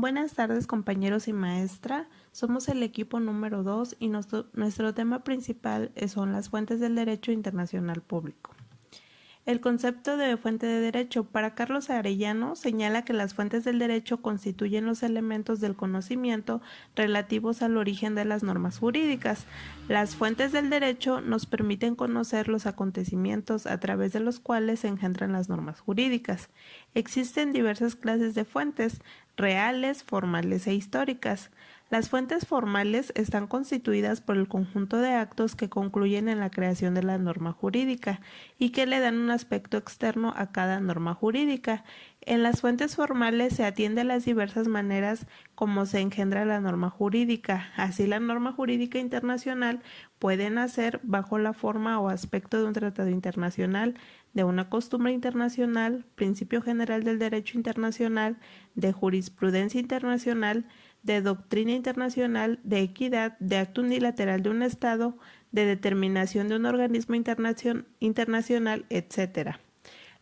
Buenas tardes, compañeros y maestra. Somos el equipo número 2 y nuestro tema principal son las fuentes del derecho internacional público. El concepto de fuente de derecho para Carlos Arellano señala que las fuentes del derecho constituyen los elementos del conocimiento relativos al origen de las normas jurídicas. Las fuentes del derecho nos permiten conocer los acontecimientos a través de los cuales se engendran las normas jurídicas. Existen diversas clases de fuentes, reales, formales e históricas. Las fuentes formales están constituidas por el conjunto de actos que concluyen en la creación de la norma jurídica y que le dan un aspecto externo a cada norma jurídica. En las fuentes formales se atiende a las diversas maneras como se engendra la norma jurídica. Así, la norma jurídica internacional puede nacer bajo la forma o aspecto de un tratado internacional, de una costumbre internacional, principio general del derecho internacional, de jurisprudencia internacional, de doctrina internacional, de equidad, de acto unilateral de un Estado, de determinación de un organismo internacional, etc.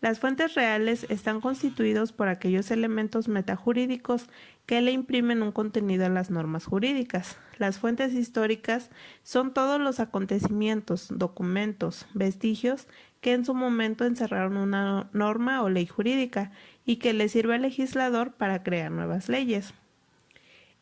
Las fuentes reales están constituidos por aquellos elementos metajurídicos que le imprimen un contenido a las normas jurídicas. Las fuentes históricas son todos los acontecimientos, documentos, vestigios que en su momento encerraron una norma o ley jurídica y que le sirve al legislador para crear nuevas leyes.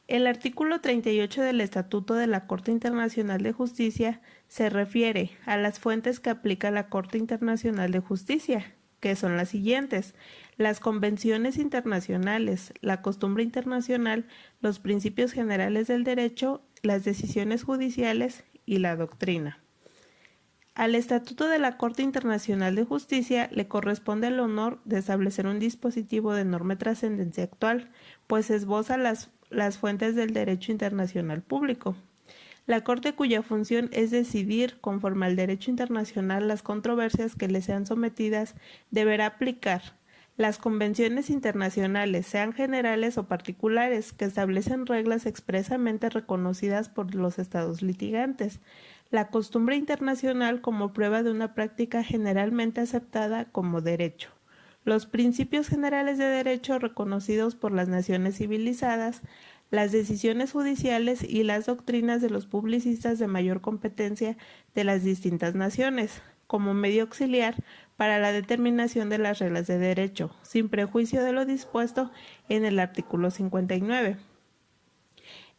El artículo 38 del Estatuto de la Corte Internacional de Justicia se refiere a las fuentes que aplica la Corte Internacional de Justicia, que son las siguientes: las convenciones internacionales, la costumbre internacional, los principios generales del derecho, las decisiones judiciales y la doctrina. Al Estatuto de la Corte Internacional de Justicia le corresponde el honor de establecer un dispositivo de enorme trascendencia actual, pues esboza las fuentes del derecho internacional público. La Corte, cuya función es decidir, conforme al derecho internacional, las controversias que le sean sometidas, deberá aplicar las convenciones internacionales, sean generales o particulares, que establecen reglas expresamente reconocidas por los estados litigantes, la costumbre internacional como prueba de una práctica generalmente aceptada como derecho, los principios generales de derecho reconocidos por las naciones civilizadas, las decisiones judiciales y las doctrinas de los publicistas de mayor competencia de las distintas naciones, como medio auxiliar para la determinación de las reglas de derecho, sin prejuicio de lo dispuesto en el artículo 59.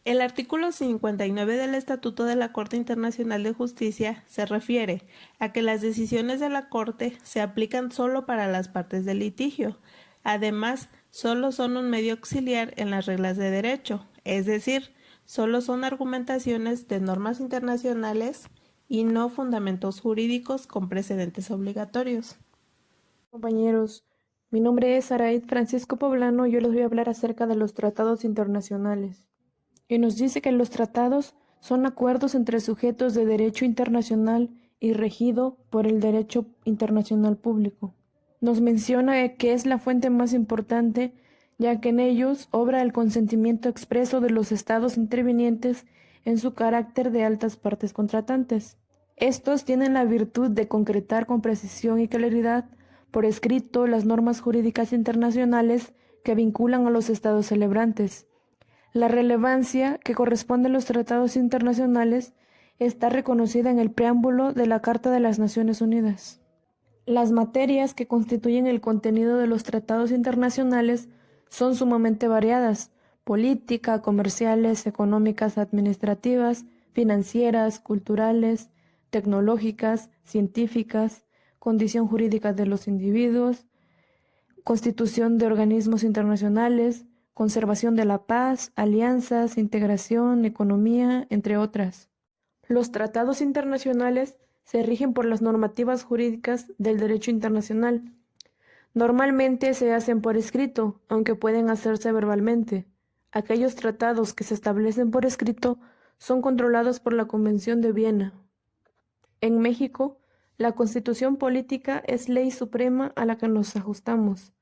El artículo 59 del Estatuto de la Corte Internacional de Justicia se refiere a que las decisiones de la Corte se aplican solo para las partes del litigio. Además, solo son un medio auxiliar en las reglas de derecho, es decir, solo son argumentaciones de normas internacionales y no fundamentos jurídicos con precedentes obligatorios. Compañeros, mi nombre es Araid Francisco Poblano y yo les voy a hablar acerca de los tratados internacionales. Y nos dice que los tratados son acuerdos entre sujetos de derecho internacional y regido por el derecho internacional público. Nos menciona que es la fuente más importante, ya que en ellos obra el consentimiento expreso de los estados intervinientes en su carácter de altas partes contratantes. Estos tienen la virtud de concretar con precisión y claridad por escrito las normas jurídicas internacionales que vinculan a los estados celebrantes. La relevancia que corresponde a los tratados internacionales está reconocida en el preámbulo de la Carta de las Naciones Unidas. Las materias que constituyen el contenido de los tratados internacionales son sumamente variadas: política, comerciales, económicas, administrativas, financieras, culturales, tecnológicas, científicas, condición jurídica de los individuos, constitución de organismos internacionales, conservación de la paz, alianzas, integración, economía, entre otras. Los tratados internacionales se rigen por las normativas jurídicas del derecho internacional. Normalmente se hacen por escrito, aunque pueden hacerse verbalmente. Aquellos tratados que se establecen por escrito son controlados por la Convención de Viena. En México, la Constitución política es ley suprema a la que nos ajustamos.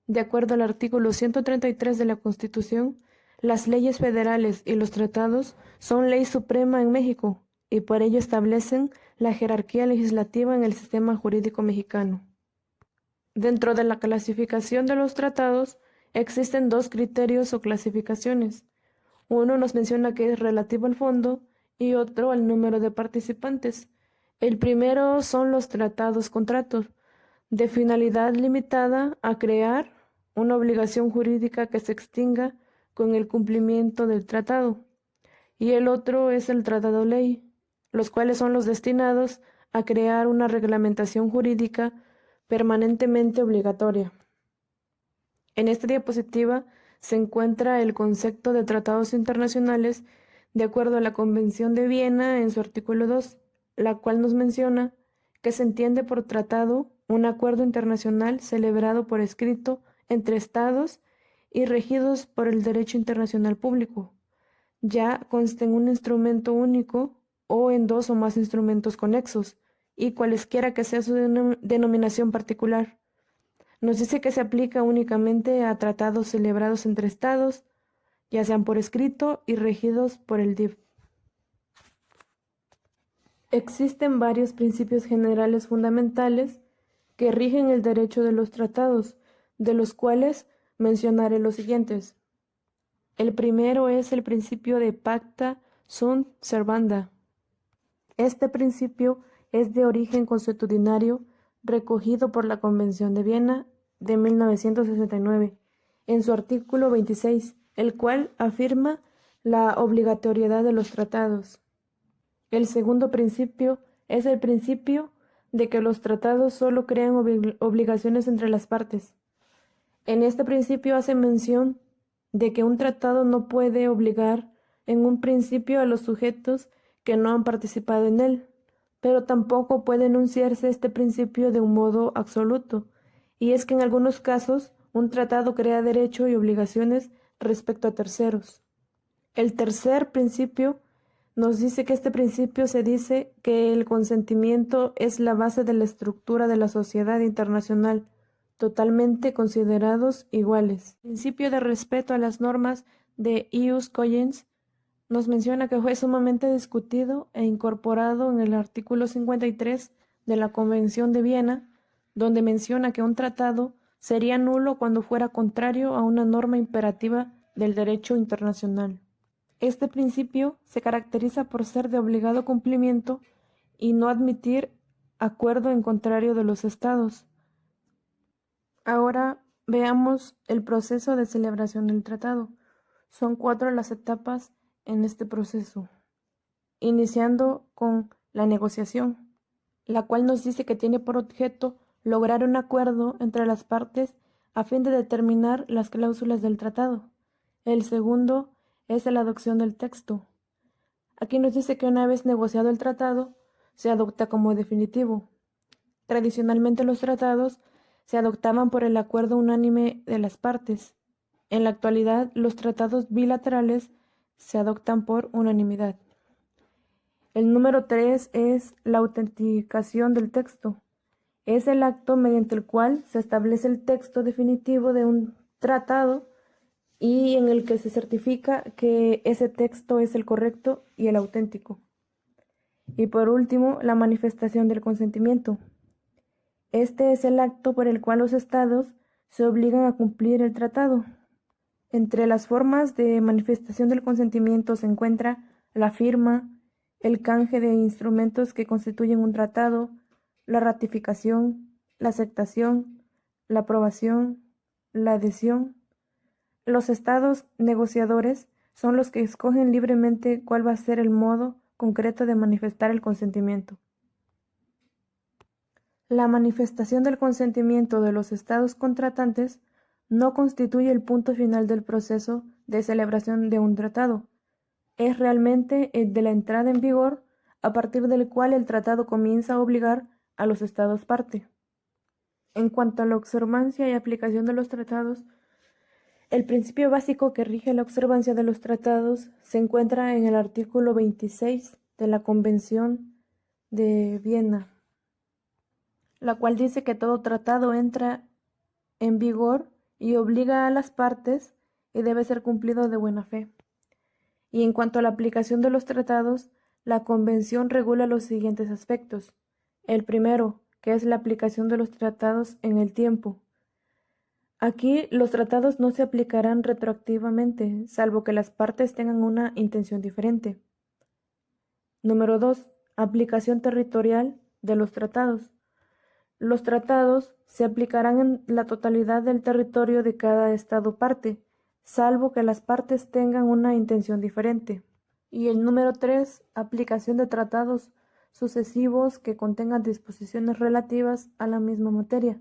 De acuerdo al artículo 133 de la Constitución, las leyes federales y los tratados son ley suprema en México y por ello establecen la jerarquía legislativa en el sistema jurídico mexicano. Dentro de la clasificación de los tratados existen dos criterios o clasificaciones. Uno nos menciona que es relativo al fondo y otro al número de participantes. El primero son los contratos, de finalidad limitada a crear una obligación jurídica que se extinga con el cumplimiento del tratado. Y el otro es el tratado ley, los cuales son los destinados a crear una reglamentación jurídica permanentemente obligatoria. En esta diapositiva se encuentra el concepto de tratados internacionales de acuerdo a la Convención de Viena en su artículo 2, la cual nos menciona que se entiende por tratado un acuerdo internacional celebrado por escrito entre estados y regidos por el derecho internacional público, ya consta en un instrumento único o en dos o más instrumentos conexos, y cualesquiera que sea su denominación particular. Nos dice que se aplica únicamente a tratados celebrados entre estados, ya sean por escrito y regidos por el DIF. Existen varios principios generales fundamentales que rigen el derecho de los tratados, de los cuales mencionaré los siguientes. El primero es el principio de pacta sunt servanda. Este principio es de origen consuetudinario recogido por la Convención de Viena de 1969 en su artículo 26, el cual afirma la obligatoriedad de los tratados. El segundo principio es el principio de que los tratados solo crean obligaciones entre las partes. En este principio hace mención de que un tratado no puede obligar en un principio a los sujetos que no han participado en él, pero tampoco puede enunciarse este principio de un modo absoluto, y es que en algunos casos un tratado crea derecho y obligaciones respecto a terceros. El tercer principio nos dice que este principio se dice que el consentimiento es la base de la estructura de la sociedad internacional, totalmente considerados iguales. El principio de respeto a las normas de ius cogens nos menciona que fue sumamente discutido e incorporado en el artículo 53 de la Convención de Viena, donde menciona que un tratado sería nulo cuando fuera contrario a una norma imperativa del derecho internacional. Este principio se caracteriza por ser de obligado cumplimiento y no admitir acuerdo en contrario de los estados. Ahora veamos el proceso de celebración del tratado. Son 4 las etapas en este proceso, iniciando con la negociación, la cual nos dice que tiene por objeto lograr un acuerdo entre las partes a fin de determinar las cláusulas del tratado. El segundo es la adopción del texto. Aquí nos dice que una vez negociado el tratado, se adopta como definitivo. Tradicionalmente los tratados se adoptaban por el acuerdo unánime de las partes. En la actualidad, los tratados bilaterales se adoptan por unanimidad. El número 3 es la autenticación del texto. Es el acto mediante el cual se establece el texto definitivo de un tratado y en el que se certifica que ese texto es el correcto y el auténtico. Y por último, la manifestación del consentimiento. Este es el acto por el cual los estados se obligan a cumplir el tratado. Entre las formas de manifestación del consentimiento se encuentra la firma, el canje de instrumentos que constituyen un tratado, la ratificación, la aceptación, la aprobación, la adhesión. Los estados negociadores son los que escogen libremente cuál va a ser el modo concreto de manifestar el consentimiento. La manifestación del consentimiento de los estados contratantes no constituye el punto final del proceso de celebración de un tratado. Es realmente el de la entrada en vigor a partir del cual el tratado comienza a obligar a los estados parte. En cuanto a la observancia y aplicación de los tratados, el principio básico que rige la observancia de los tratados se encuentra en el artículo 26 de la Convención de Viena, la cual dice que todo tratado entra en vigor y obliga a las partes y debe ser cumplido de buena fe. Y en cuanto a la aplicación de los tratados, la Convención regula los siguientes aspectos. El primero, que es la aplicación de los tratados en el tiempo. Aquí los tratados no se aplicarán retroactivamente, salvo que las partes tengan una intención diferente. Número 2. Aplicación territorial de los tratados. Los tratados se aplicarán en la totalidad del territorio de cada Estado parte, salvo que las partes tengan una intención diferente. Y el número 3. Aplicación de tratados sucesivos que contengan disposiciones relativas a la misma materia.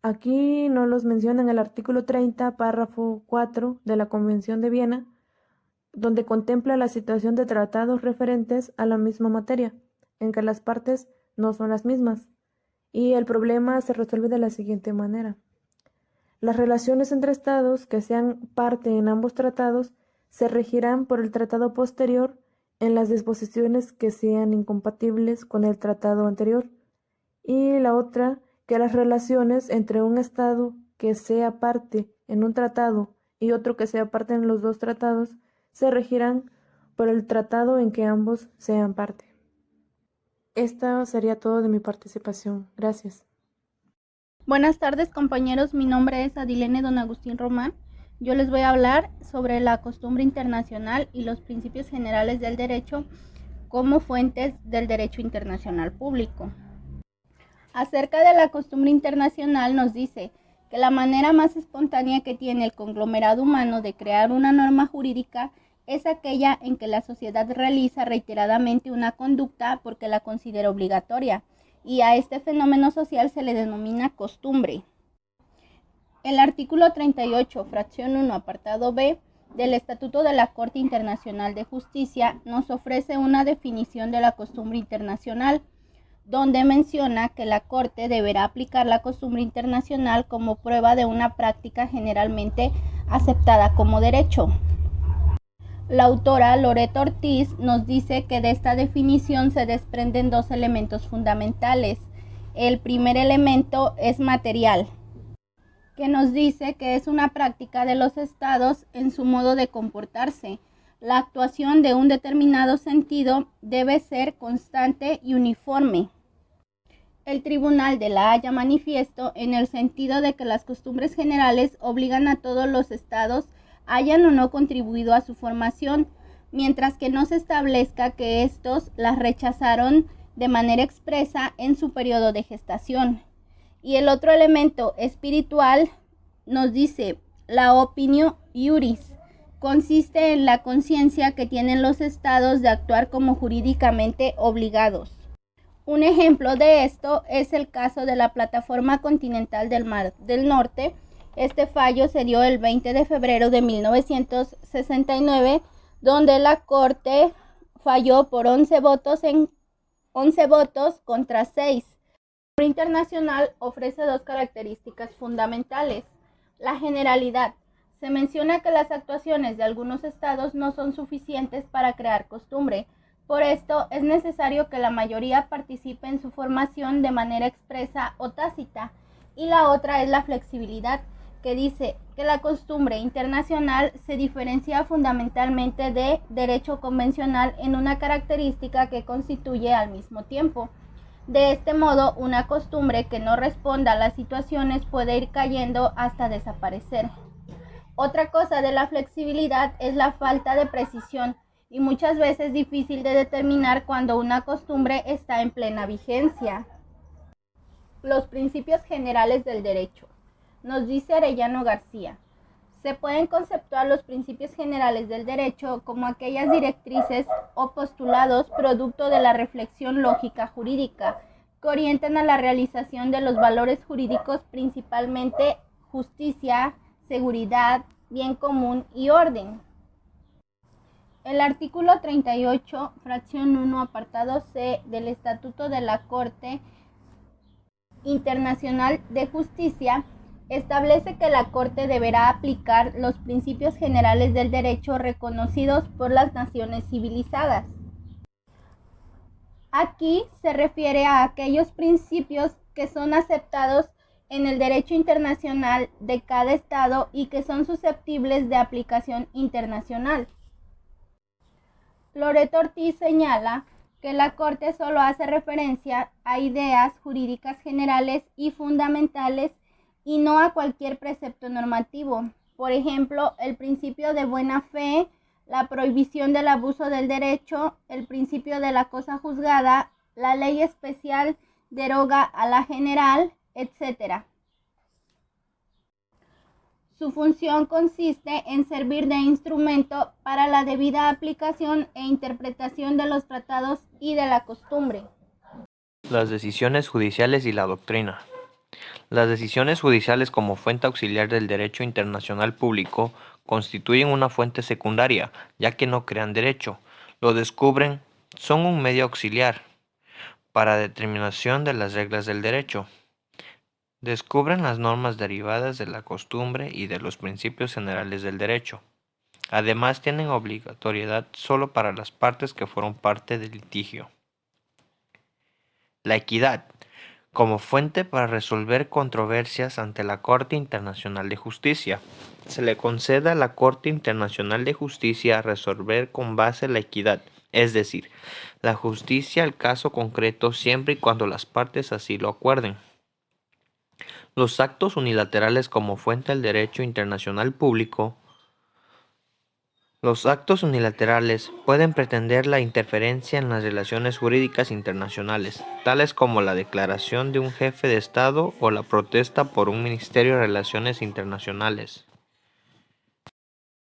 Aquí nos los menciona en el artículo 30, párrafo 4 de la Convención de Viena, donde contempla la situación de tratados referentes a la misma materia, en que las partes no son las mismas. Y el problema se resuelve de la siguiente manera. Las relaciones entre estados que sean parte en ambos tratados se regirán por el tratado posterior en las disposiciones que sean incompatibles con el tratado anterior. Y la otra, que las relaciones entre un estado que sea parte en un tratado y otro que sea parte en los dos tratados se regirán por el tratado en que ambos sean parte. Esto sería todo de mi participación. Gracias. Buenas tardes, compañeros. Mi nombre es Adilene Don Agustín Román. Yo les voy a hablar sobre la costumbre internacional y los principios generales del derecho como fuentes del derecho internacional público. Acerca de la costumbre internacional nos dice que la manera más espontánea que tiene el conglomerado humano de crear una norma jurídica es aquella en que la sociedad realiza reiteradamente una conducta porque la considera obligatoria, y a este fenómeno social se le denomina costumbre. El artículo 38, fracción 1, apartado B, del Estatuto de la Corte Internacional de Justicia nos ofrece una definición de la costumbre internacional, donde menciona que la Corte deberá aplicar la costumbre internacional como prueba de una práctica generalmente aceptada como derecho. La autora Loreto Ortiz nos dice que de esta definición se desprenden dos elementos fundamentales. El primer elemento es material, que nos dice que es una práctica de los estados en su modo de comportarse. La actuación de un determinado sentido debe ser constante y uniforme. El Tribunal de la Haya manifiesto en el sentido de que las costumbres generales obligan a todos los estados, hayan o no contribuido a su formación, mientras que no se establezca que estos las rechazaron de manera expresa en su periodo de gestación. Y el otro elemento espiritual nos dice, la opinio iuris consiste en la conciencia que tienen los estados de actuar como jurídicamente obligados. Un ejemplo de esto es el caso de la Plataforma Continental del Mar del Norte. Este fallo se dio el 20 de febrero de 1969, donde la Corte falló por 11 votos contra 6. La costumbre internacional ofrece dos características fundamentales. La generalidad. Se menciona que las actuaciones de algunos estados no son suficientes para crear costumbre. Por esto es necesario que la mayoría participe en su formación de manera expresa o tácita. Y la otra es la flexibilidad, que dice que la costumbre internacional se diferencia fundamentalmente de derecho convencional en una característica que constituye al mismo tiempo. De este modo, una costumbre que no responda a las situaciones puede ir cayendo hasta desaparecer. Otra cosa de la flexibilidad es la falta de precisión y muchas veces difícil de determinar cuando una costumbre está en plena vigencia. Los principios generales del derecho. Nos dice Arellano García, se pueden conceptuar los principios generales del derecho como aquellas directrices o postulados producto de la reflexión lógica jurídica que orientan a la realización de los valores jurídicos, principalmente justicia, seguridad, bien común y orden. El artículo 38, fracción 1, apartado C del Estatuto de la Corte Internacional de Justicia establece que la Corte deberá aplicar los principios generales del derecho reconocidos por las naciones civilizadas. Aquí se refiere a aquellos principios que son aceptados en el derecho internacional de cada estado y que son susceptibles de aplicación internacional. Loreto Ortiz señala que la Corte solo hace referencia a ideas jurídicas generales y fundamentales y no a cualquier precepto normativo. Por ejemplo, el principio de buena fe, la prohibición del abuso del derecho, el principio de la cosa juzgada, la ley especial deroga a la general, etc. Su función consiste en servir de instrumento para la debida aplicación e interpretación de los tratados y de la costumbre. Las decisiones judiciales y la doctrina. Las decisiones judiciales como fuente auxiliar del derecho internacional público constituyen una fuente secundaria, ya que no crean derecho, lo descubren, son un medio auxiliar para determinación de las reglas del derecho. Descubren las normas derivadas de la costumbre y de los principios generales del derecho. Además, tienen obligatoriedad solo para las partes que fueron parte del litigio. La equidad, como fuente para resolver controversias ante la Corte Internacional de Justicia. Se le concede a la Corte Internacional de Justicia resolver con base en la equidad, es decir, la justicia al caso concreto siempre y cuando las partes así lo acuerden. Los actos unilaterales como fuente del derecho internacional público. Los actos unilaterales pueden pretender la interferencia en las relaciones jurídicas internacionales, tales como la declaración de un jefe de Estado o la protesta por un Ministerio de Relaciones Internacionales.